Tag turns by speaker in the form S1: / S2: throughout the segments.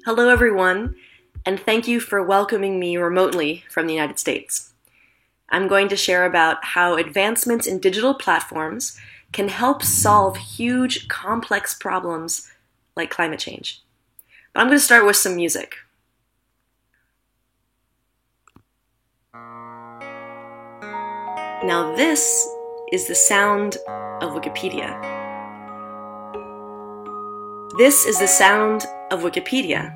S1: Hello, everyone, and thank you for welcoming me remotely from the United States. I'm going to share about how advancements in digital platforms can help solve huge, complex problems like climate change. But I'm going to start with some music. Now, this is the sound of Wikipedia. This is the sound of Wikipedia.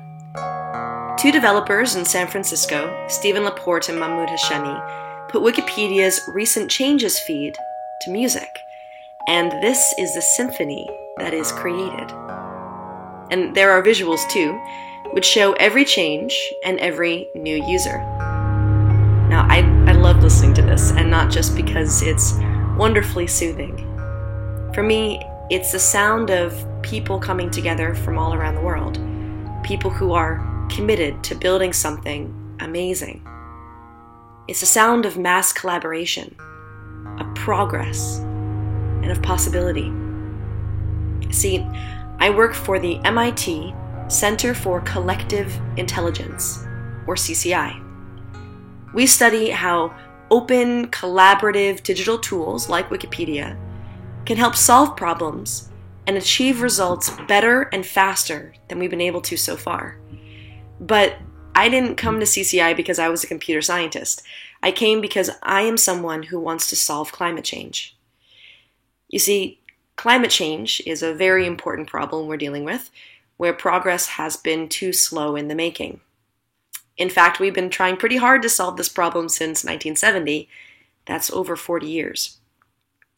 S1: Two developers in San Francisco, Stephen Laporte and Mahmoud Hashemi, put Wikipedia's recent changes feed to music, and this is the symphony that is created. And there are visuals too, which show every change and every new user. Now, I love listening to this, and not just because it's wonderfully soothing. For me, it's the sound of people coming together from all around the world, people who are committed to building something amazing. It's the sound of mass collaboration, of progress, and of possibility. See, I work for the MIT Center for Collective Intelligence, or CCI. We study how open, collaborative digital tools like Wikipedia can help solve problems and achieve results better and faster than we've been able to so far. But I didn't come to CCI because I was a computer scientist. I came because I am someone who wants to solve climate change. You see, climate change is a very important problem we're dealing with, where progress has been too slow in the making. In fact, we've been trying pretty hard to solve this problem since 1970. That's over 40 years.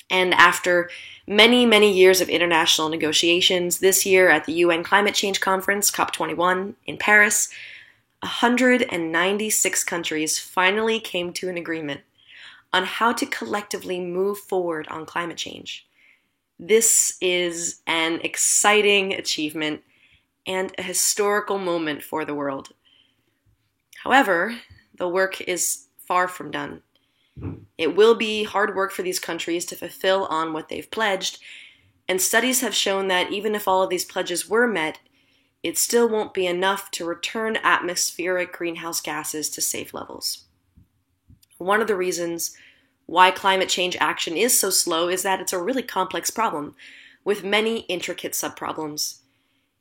S1: And after many, many years of international negotiations, this year at the UN Climate Change Conference, COP21, in Paris, 196 countries finally came to an agreement on how to collectively move forward on climate change. This is an exciting achievement and a historical moment for the world. However, the work is far from done. It will be hard work for these countries to fulfill on what they've pledged, and studies have shown that even if all of these pledges were met, it still won't be enough to return atmospheric greenhouse gases to safe levels. One of the reasons why climate change action is so slow is that it's a really complex problem with many intricate subproblems,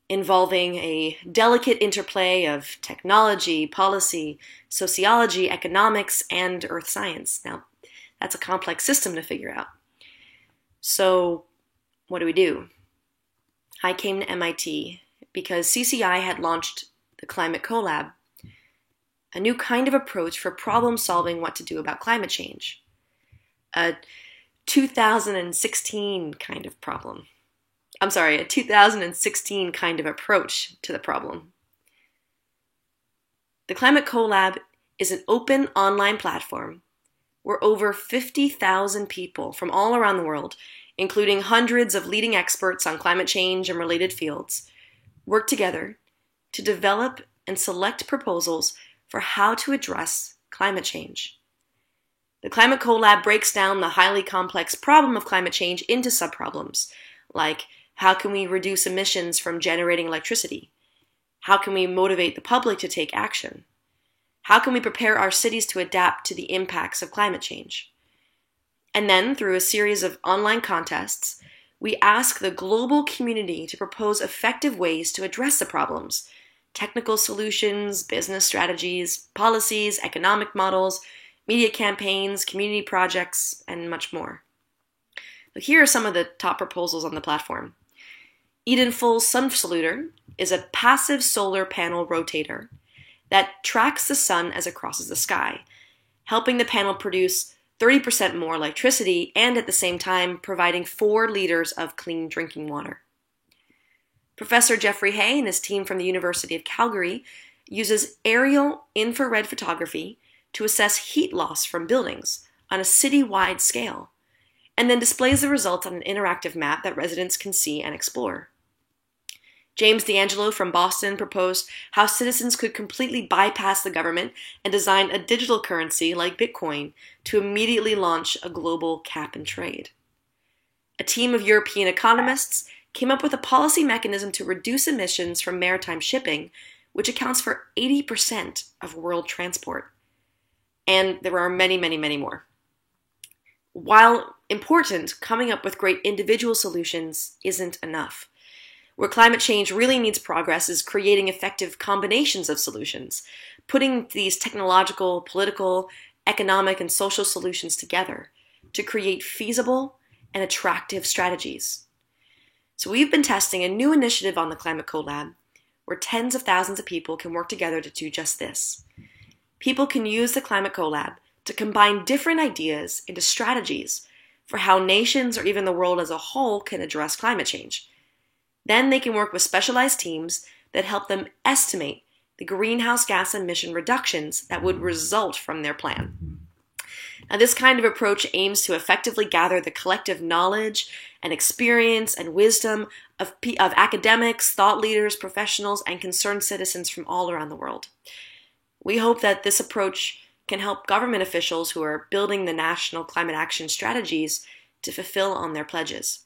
S1: involving a delicate interplay of technology, policy, sociology, economics, and earth science. Now, that's a complex system to figure out. So, what do? I came to MIT because CCI had launched the Climate Collab, a new kind of approach for problem solving what to do about climate change. A 2016 kind of problem. A 2016 kind of approach to the problem. The Climate Collab is an open online platform where over 50,000 people from all around the world, including hundreds of leading experts on climate change and related fields, work together to develop and select proposals for how to address climate change. The Climate Collab breaks down the highly complex problem of climate change into subproblems, like how can we reduce emissions from generating electricity? How can we motivate the public to take action? How can we prepare our cities to adapt to the impacts of climate change? And then, through a series of online contests, we ask the global community to propose effective ways to address the problems, technical solutions, business strategies, policies, economic models, media campaigns, community projects, and much more. So here are some of the top proposals on the platform. Edenfull Sun Saluter is a passive solar panel rotator that tracks the sun as it crosses the sky, helping the panel produce 30% more electricity and at the same time providing 4 liters of clean drinking water. Professor Jeffrey Hay and his team from the University of Calgary uses aerial infrared photography to assess heat loss from buildings on a city-wide scale, and then displays the results on an interactive map that residents can see and explore. James D'Angelo from Boston proposed how citizens could completely bypass the government and design a digital currency like Bitcoin to immediately launch a global cap and trade. A team of European economists came up with a policy mechanism to reduce emissions from maritime shipping which accounts for 80% of world transport. And there are many, many, many more. While important, coming up with great individual solutions isn't enough. Where climate change really needs progress is creating effective combinations of solutions, putting these technological, political, economic, and social solutions together to create feasible and attractive strategies. So we've been testing a new initiative on the Climate CoLab, where tens of thousands of people can work together to do just this. People can use the Climate CoLab to combine different ideas into strategies for how nations or even the world as a whole can address climate change. Then they can work with specialized teams that help them estimate the greenhouse gas emission reductions that would result from their plan. Now, this kind of approach aims to effectively gather the collective knowledge and experience and wisdom of academics, thought leaders, professionals, and concerned citizens from all around the world. We hope that this approach can help government officials who are building the national climate action strategies to fulfill on their pledges.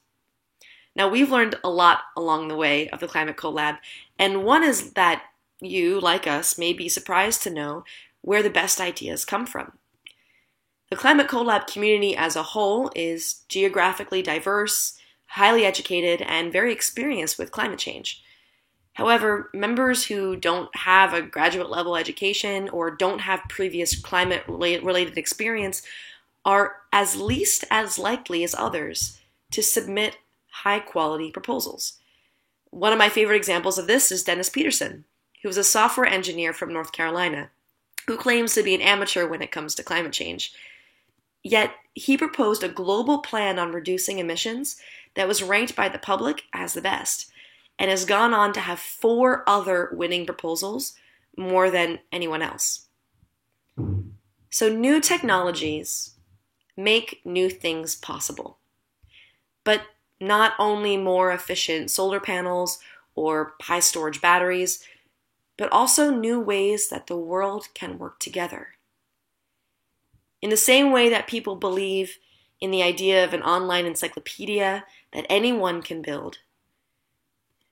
S1: Now, we've learned a lot along the way of the Climate CoLab, and one is that you, like us, may be surprised to know where the best ideas come from. The Climate CoLab community as a whole is geographically diverse, highly educated, and very experienced with climate change. However, members who don't have a graduate level education or don't have previous climate-related experience are as least as likely as others to submit high-quality proposals. One of my favorite examples of this is Dennis Peterson, who is a software engineer from North Carolina, who claims to be an amateur when it comes to climate change. Yet, he proposed a global plan on reducing emissions that was ranked by the public as the best, and has gone on to have 4 other winning proposals, more than anyone else. So new technologies make new things possible. But not only more efficient solar panels or high storage batteries, but also new ways that the world can work together. In the same way that people believe in the idea of an online encyclopedia that anyone can build,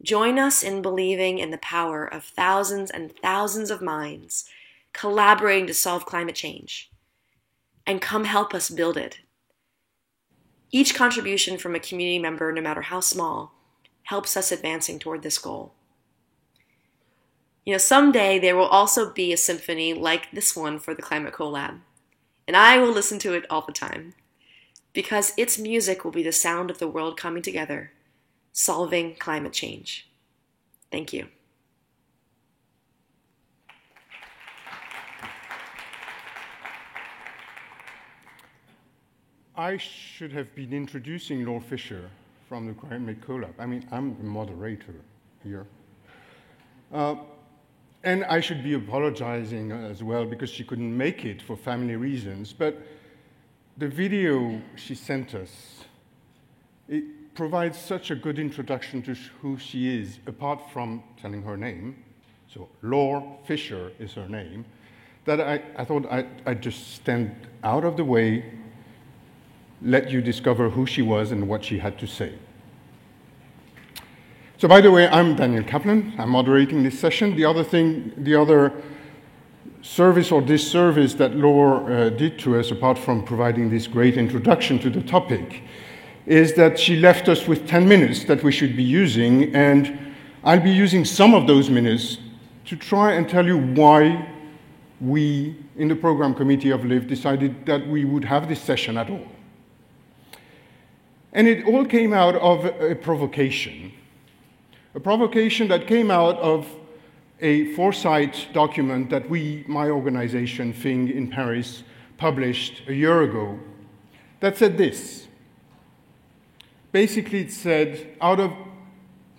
S1: join us in believing in the power of thousands and thousands of minds collaborating to solve climate change, and come help us build it. Each contribution from a community member, no matter how small, helps us advancing toward this goal. Someday there will also be a symphony like this one for the Climate CoLab, and I will listen to it all the time, because its music will be the sound of the world coming together, solving climate change. Thank you.
S2: I should have been introducing Laure Fisher from the Climate CoLab. I'm the moderator here. And I should be apologizing as well because she couldn't make it for family reasons. But the video she sent us, it provides such a good introduction to who she is, apart from telling her name. So Laure Fisher is her name, that I thought I'd just stand out of the way, let you discover who she was and what she had to say. So by the way, I'm Daniel Kaplan. I'm moderating this session. The other service or disservice that Laure did to us, apart from providing this great introduction to the topic, is that she left us with 10 minutes that we should be using, and I'll be using some of those minutes to try and tell you why we, in the program committee of LIVE, decided that we would have this session at all. And it all came out of a provocation that came out of a foresight document that my organization, FING in Paris, published a year ago that said this. Basically, it said, out of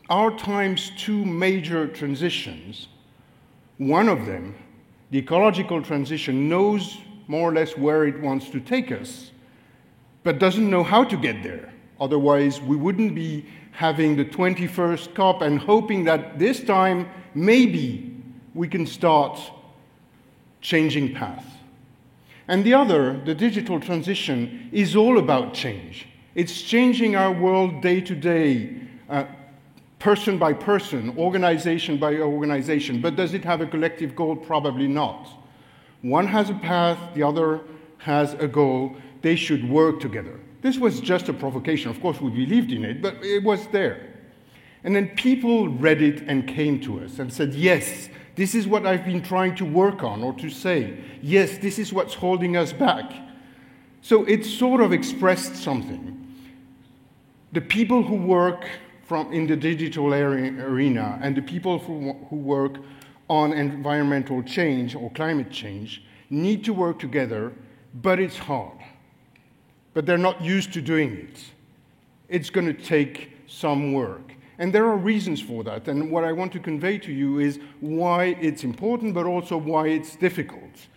S2: our time's 2 major transitions, one of them, the ecological transition, knows more or less where it wants to take us, but doesn't know how to get there. Otherwise, we wouldn't be having the 21st COP and hoping that this time, maybe, we can start changing path. And the other, the digital transition, is all about change. It's changing our world day to day, person by person, organization by organization. But does it have a collective goal? Probably not. One has a path, the other has a goal. They should work together. This was just a provocation. Of course, we believed in it, but it was there. And then people read it and came to us and said, yes, this is what I've been trying to work on or to say. Yes, this is what's holding us back. So it sort of expressed something. The people who work in the digital arena and the people who work on environmental change or climate change need to work together, but it's hard. But they're not used to doing it. It's going to take some work. And there are reasons for that. And what I want to convey to you is why it's important, but also why it's difficult.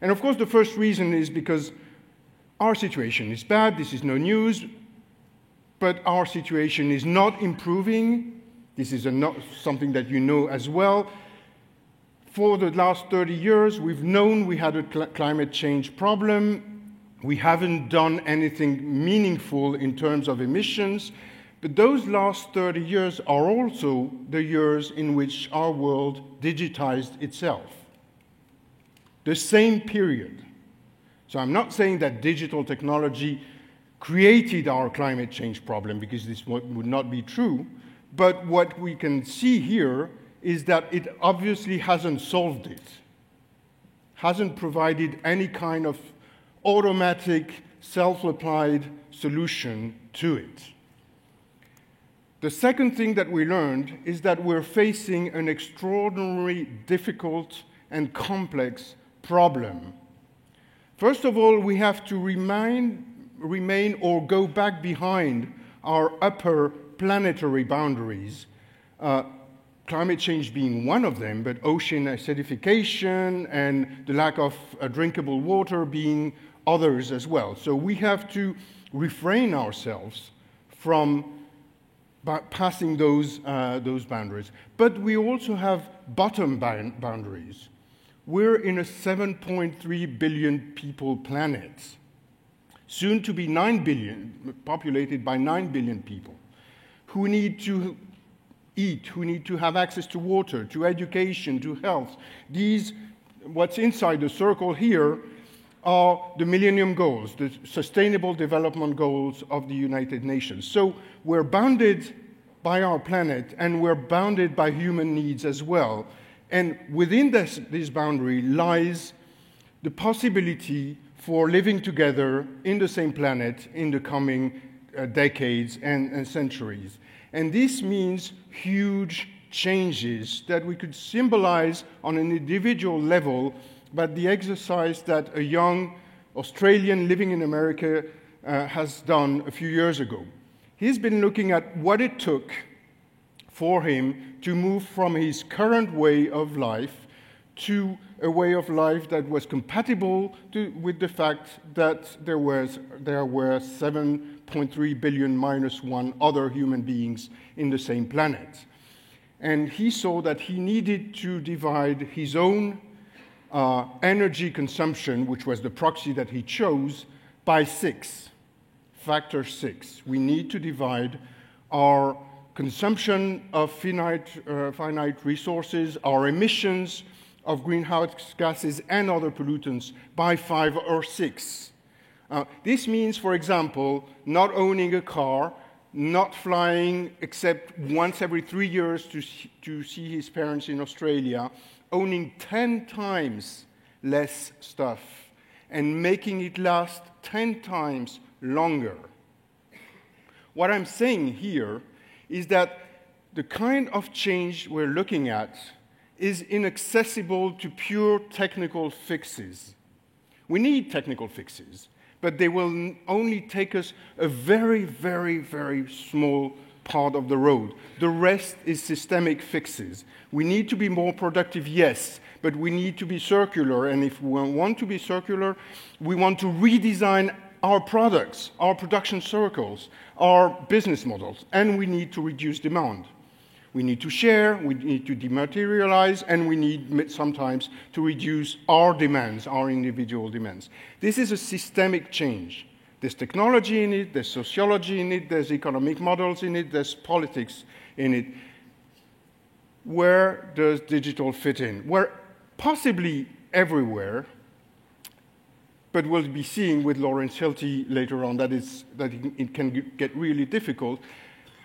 S2: And of course, the first reason is because our situation is bad. This is no news. But our situation is not improving. This is something that you know as well. For the last 30 years, we've known we had a climate change problem. We haven't done anything meaningful in terms of emissions. But those last 30 years are also the years in which our world digitized itself. The same period. So I'm not saying that digital technology created our climate change problem, because this would not be true. But what we can see here is that it obviously hasn't solved it, hasn't provided any kind of automatic, self-applied solution to it. The second thing that we learned is that we're facing an extraordinarily difficult and complex problem. First of all, we have to remain or go back behind our upper planetary boundaries, climate change being one of them, but ocean acidification and the lack of drinkable water being others as well. So we have to refrain ourselves from passing those boundaries. But we also have bottom boundaries. We're in a 7.3 billion people planet, soon to be 9 billion, populated by 9 billion people, who need to eat, who need to have access to water, to education, to health. What's inside the circle here are the Millennium Goals, the Sustainable Development Goals of the United Nations. So we're bounded by our planet, and we're bounded by human needs as well. And within this boundary lies the possibility for living together in the same planet in the coming decades and centuries. And this means huge changes that we could symbolize on an individual level by the exercise that a young Australian living in America has done a few years ago. He's been looking at what it took for him to move from his current way of life to a way of life that was compatible with the fact that there were 7.3 billion minus one other human beings in the same planet. And he saw that he needed to divide his own energy consumption, which was the proxy that he chose, by 6, factor 6. We need to divide our consumption of finite resources, our emissions of greenhouse gases and other pollutants by 5 or 6. This means, for example, not owning a car, not flying except once every 3 years to see his parents in Australia, owning 10 times less stuff, and making it last 10 times longer. What I'm saying here is that the kind of change we're looking at is inaccessible to pure technical fixes. We need technical fixes, but they will only take us a very, very, very small part of the road. The rest is systemic fixes. We need to be more productive, yes, but we need to be circular, and if we want to be circular, we want to redesign our products, our production circles, our business models, and we need to reduce demand. We need to share, we need to dematerialize, and we need sometimes to reduce our demands, our individual demands. This is a systemic change, There's technology in it, there's sociology in it, there's economic models in it, there's politics in it. Where does digital fit in? Where possibly everywhere, but we'll be seeing with Lawrence Hilty later on that it can get really difficult.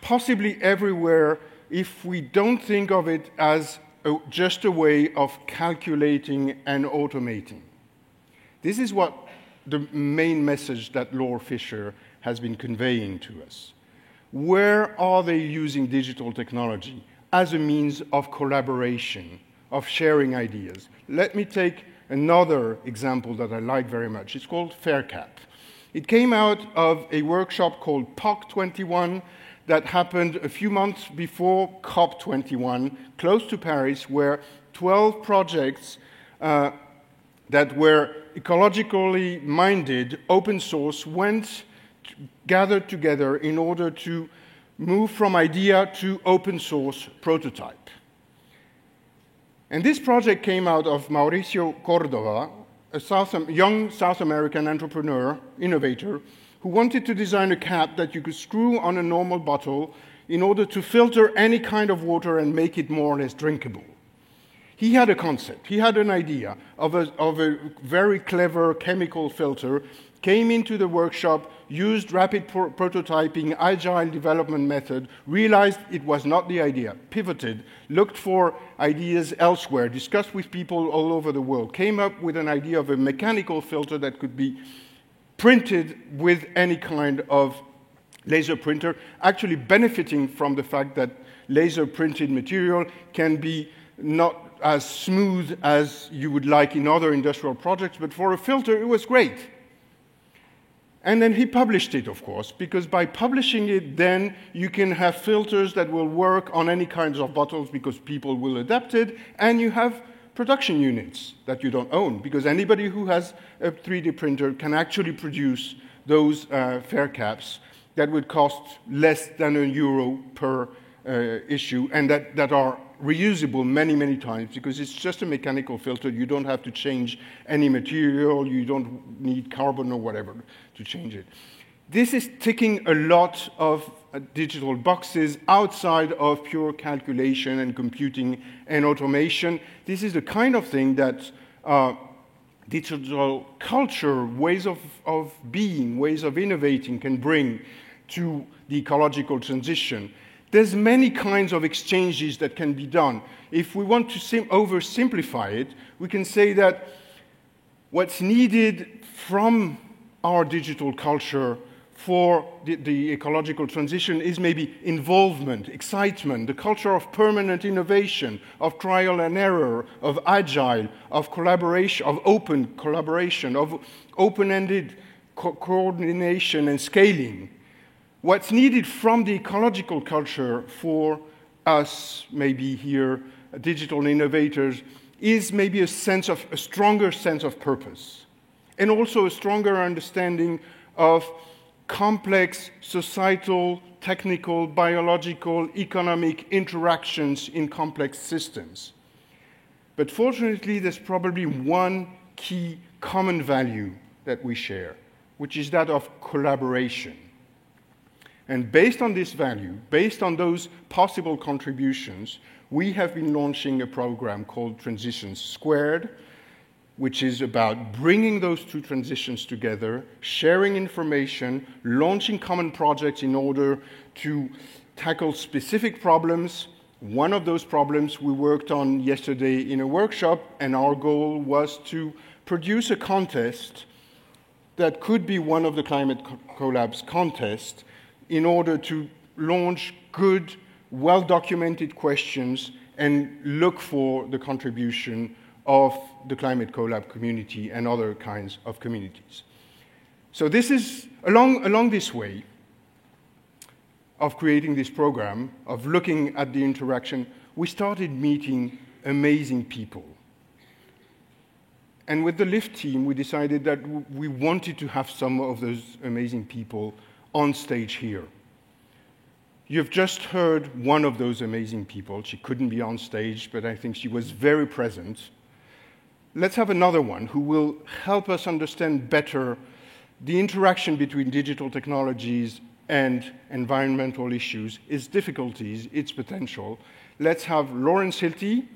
S2: Possibly everywhere if we don't think of it as just a way of calculating and automating. This is what the main message that Laure Fisher has been conveying to us. Where are they using digital technology as a means of collaboration, of sharing ideas? Let me take another example that I like very much. It's called FairCap. It came out of a workshop called POC21 that happened a few months before COP21, close to Paris, where 12 projects that were ecologically minded, open source, gathered together in order to move from idea to open source prototype. And this project came out of Mauricio Cordova, a young South American entrepreneur, innovator, who wanted to design a cap that you could screw on a normal bottle in order to filter any kind of water and make it more or less drinkable. He had a concept, he had an idea of a very clever chemical filter, came into the workshop, used rapid prototyping, agile development method, realized it was not the idea, pivoted, looked for ideas elsewhere, discussed with people all over the world, came up with an idea of a mechanical filter that could be printed with any kind of laser printer, actually benefiting from the fact that laser printed material can be not as smooth as you would like in other industrial projects, but for a filter it was great. And then he published it, of course, because by publishing it, then you can have filters that will work on any kinds of bottles because people will adapt it, and you have production units that you don't own, because anybody who has a 3D printer can actually produce those FairCaps that would cost less than €1 per issue, and that are reusable many, many times, because it's just a mechanical filter. You don't have to change any material. You don't need carbon or whatever to change it. This is ticking a lot of digital boxes outside of pure calculation and computing and automation. This is the kind of thing that digital culture, ways of being, ways of innovating can bring to the ecological transition. There's many kinds of exchanges that can be done. If we want to oversimplify it, we can say that what's needed from our digital culture for the ecological transition is maybe involvement, excitement, the culture of permanent innovation, of trial and error, of agile, of collaboration, of open collaboration, of open-ended coordination and scaling. What's needed from the ecological culture for us, maybe here, digital innovators, is maybe a stronger sense of purpose, and also a stronger understanding of complex societal, technical, biological, economic interactions in complex systems. But fortunately, there's probably one key common value that we share, which is that of collaboration. And based on this value, based on those possible contributions, we have been launching a program called Transitions Squared, which is about bringing those two transitions together, sharing information, launching common projects in order to tackle specific problems. One of those problems we worked on yesterday in a workshop, and our goal was to produce a contest that could be one of the Climate Collabs contests in order to launch good, well-documented questions and look for the contribution of the Climate Collab community and other kinds of communities. So this is, along this way of creating this program, of looking at the interaction, we started meeting amazing people. And with the LIFT team, we decided that we wanted to have some of those amazing people on stage here. You've just heard one of those amazing people. She couldn't be on stage, but I think she was very present. Let's have another one who will help us understand better the interaction between digital technologies and environmental issues, its difficulties, its potential. Let's have Lawrence Hilty.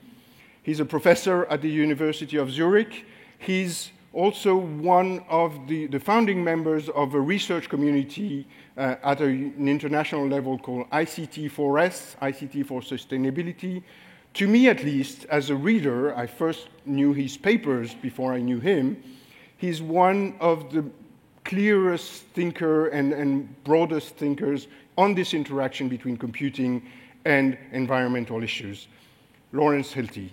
S2: He's a professor at the University of Zurich. He's also one of the founding members of a research community at an international level called ICT4S, ICT for Sustainability. To me, at least, as a reader, I first knew his papers before I knew him. He's one of the clearest thinker and broadest thinkers on this interaction between computing and environmental issues. Lawrence Hilty.